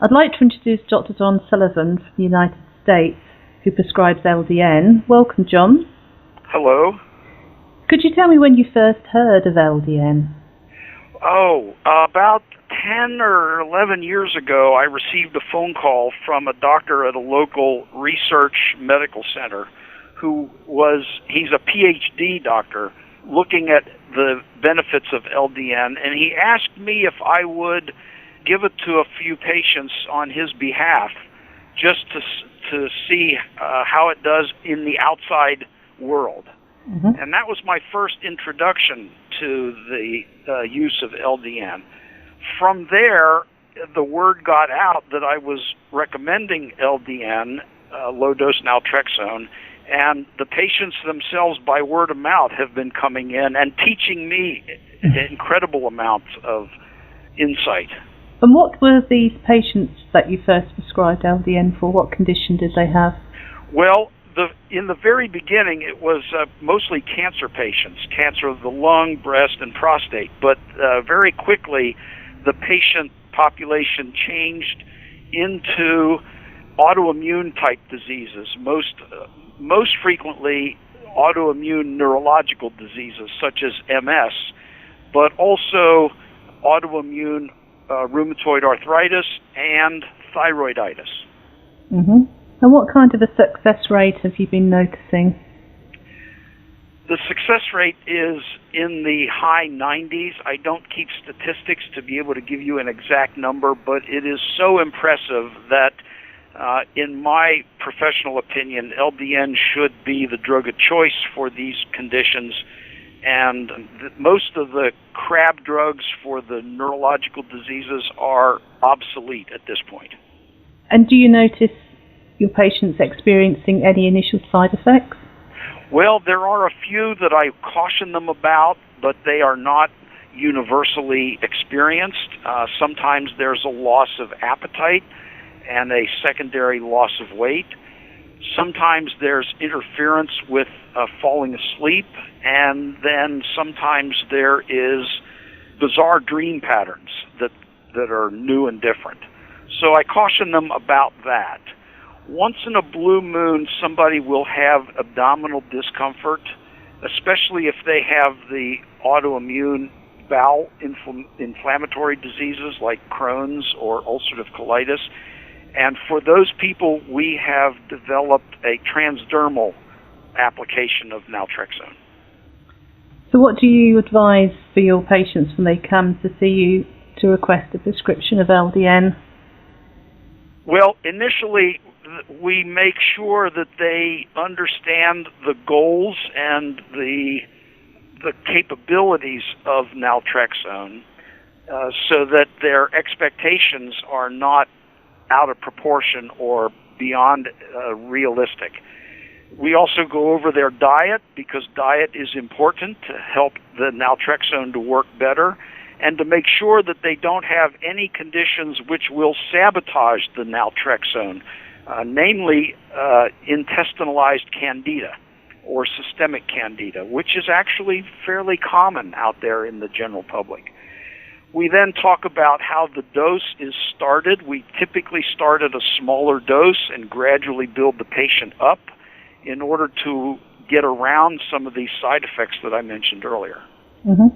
I'd like to introduce Dr. John Sullivan from the United States, who prescribes LDN. Welcome, John. Hello. Could you tell me when you first heard of LDN? About 10 or 11 years ago, I received a phone call from a doctor at a local research medical center he's a PhD doctor looking at the benefits of LDN, and he asked me if I would give it to a few patients on his behalf just to see how it does in the outside world. Mm-hmm. And that was my first introduction to the use of LDN. From there, the word got out that I was recommending LDN, low-dose naltrexone, and the patients themselves, by word of mouth, have been coming in and teaching me incredible amounts of insight. And what were these patients that you first prescribed LDN for? What condition did they have? Well, in the very beginning, it was mostly cancer patients, cancer of the lung, breast, and prostate. But very quickly, the patient population changed into autoimmune-type diseases, most frequently autoimmune neurological diseases such as MS, but also autoimmune rheumatoid arthritis and thyroiditis. Mm-hmm. And what kind of a success rate have you been noticing? The success rate is in the high 90s. I don't keep statistics to be able to give you an exact number, but it is so impressive that in my professional opinion, LDN should be the drug of choice for these conditions, and most of the crab drugs for the neurological diseases are obsolete at this point. And do you notice your patients experiencing any initial side effects? Well, there are a few that I caution them about, but they are not universally experienced. Sometimes there's a loss of appetite and a secondary loss of weight. Sometimes there's interference with falling asleep, and then sometimes there is bizarre dream patterns that are new and different. So I caution them about that. Once in a blue moon, somebody will have abdominal discomfort, especially if they have the autoimmune bowel inflammatory diseases like Crohn's or ulcerative colitis. And for those people, we have developed a transdermal application of naltrexone. So what do you advise for your patients when they come to see you to request a prescription of LDN? Well, initially, we make sure that they understand the goals and the capabilities of naltrexone so that their expectations are not out of proportion or beyond realistic. We also go over their diet because diet is important to help the naltrexone to work better and to make sure that they don't have any conditions which will sabotage the naltrexone, namely intestinalized candida or systemic candida, which is actually fairly common out there in the general public. We then talk about how the dose is started. We typically start at a smaller dose and gradually build the patient up in order to get around some of these side effects that I mentioned earlier. Mm-hmm.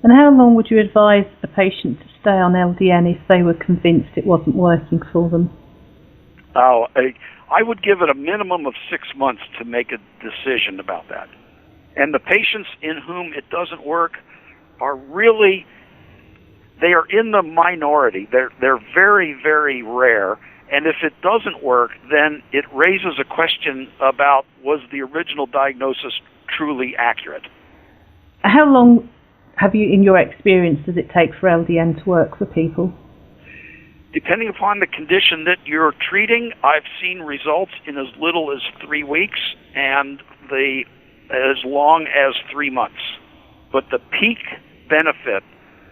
And how long would you advise a patient to stay on LDN if they were convinced it wasn't working for them? I would give it a minimum of 6 months to make a decision about that. And the patients in whom it doesn't work are really, they are in the minority. They're very, very rare. And if it doesn't work, then it raises a question about, was the original diagnosis truly accurate? How long have you, in your experience, does it take for LDN to work for people? Depending upon the condition that you're treating, I've seen results in as little as 3 weeks and as long as 3 months. But the peak benefit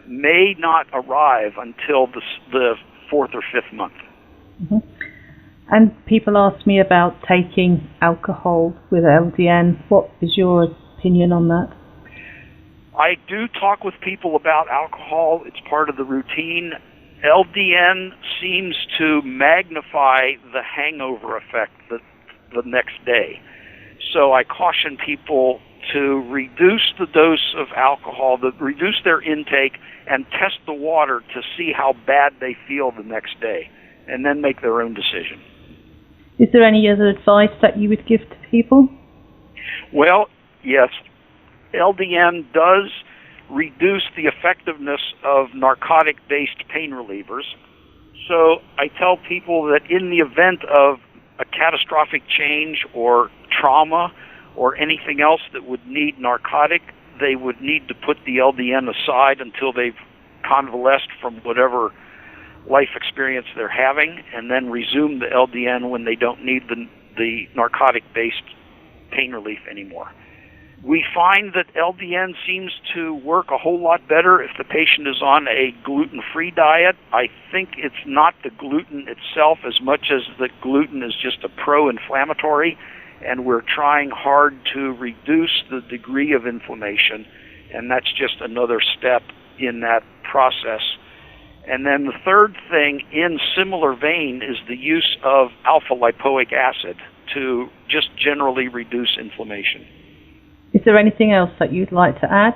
may not arrive until the 4th or 5th month. Mm-hmm. And people ask me about taking alcohol with LDN. What is your opinion on that? I do talk with people about alcohol. It's part of the routine, LDN seems to magnify the hangover effect the next day. So I caution people to reduce the dose of alcohol, reduce their intake, and test the water to see how bad they feel the next day, and then make their own decision. Is there any other advice that you would give to people? Well, yes. LDN does reduce the effectiveness of narcotic-based pain relievers. So I tell people that in the event of a catastrophic change or trauma or anything else that would need narcotic, they would need to put the LDN aside until they've convalesced from whatever life experience they're having, and then resume the LDN when they don't need the narcotic-based pain relief anymore. We find that LDN seems to work a whole lot better if the patient is on a gluten-free diet. I think it's not the gluten itself as much as the gluten is just a pro-inflammatory, and we're trying hard to reduce the degree of inflammation, and that's just another step in that process. And then the third thing, in similar vein, is the use of alpha-lipoic acid to just generally reduce inflammation. Is there anything else that you'd like to add?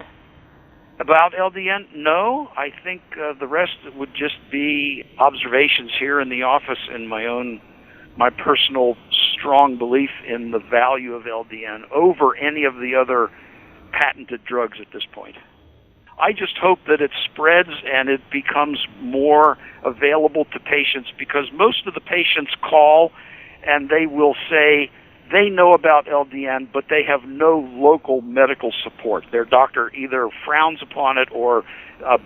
About LDN? No. I think the rest would just be observations here in the office and my personal strong belief in the value of LDN over any of the other patented drugs at this point. I just hope that it spreads and it becomes more available to patients, because most of the patients call and they will say they know about LDN, but they have no local medical support. Their doctor either frowns upon it or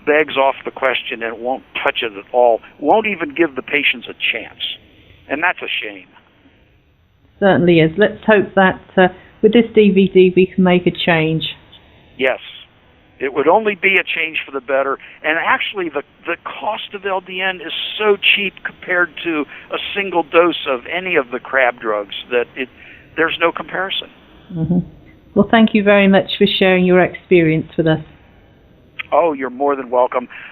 begs off the question and won't touch it at all, won't even give the patients a chance. And that's a shame. Certainly is. Let's hope that with this DVD we can make a change. Yes. It would only be a change for the better. And actually, the cost of LDN is so cheap compared to a single dose of any of the crab drugs that there's no comparison. Mm-hmm. Well, thank you very much for sharing your experience with us. Oh, you're more than welcome.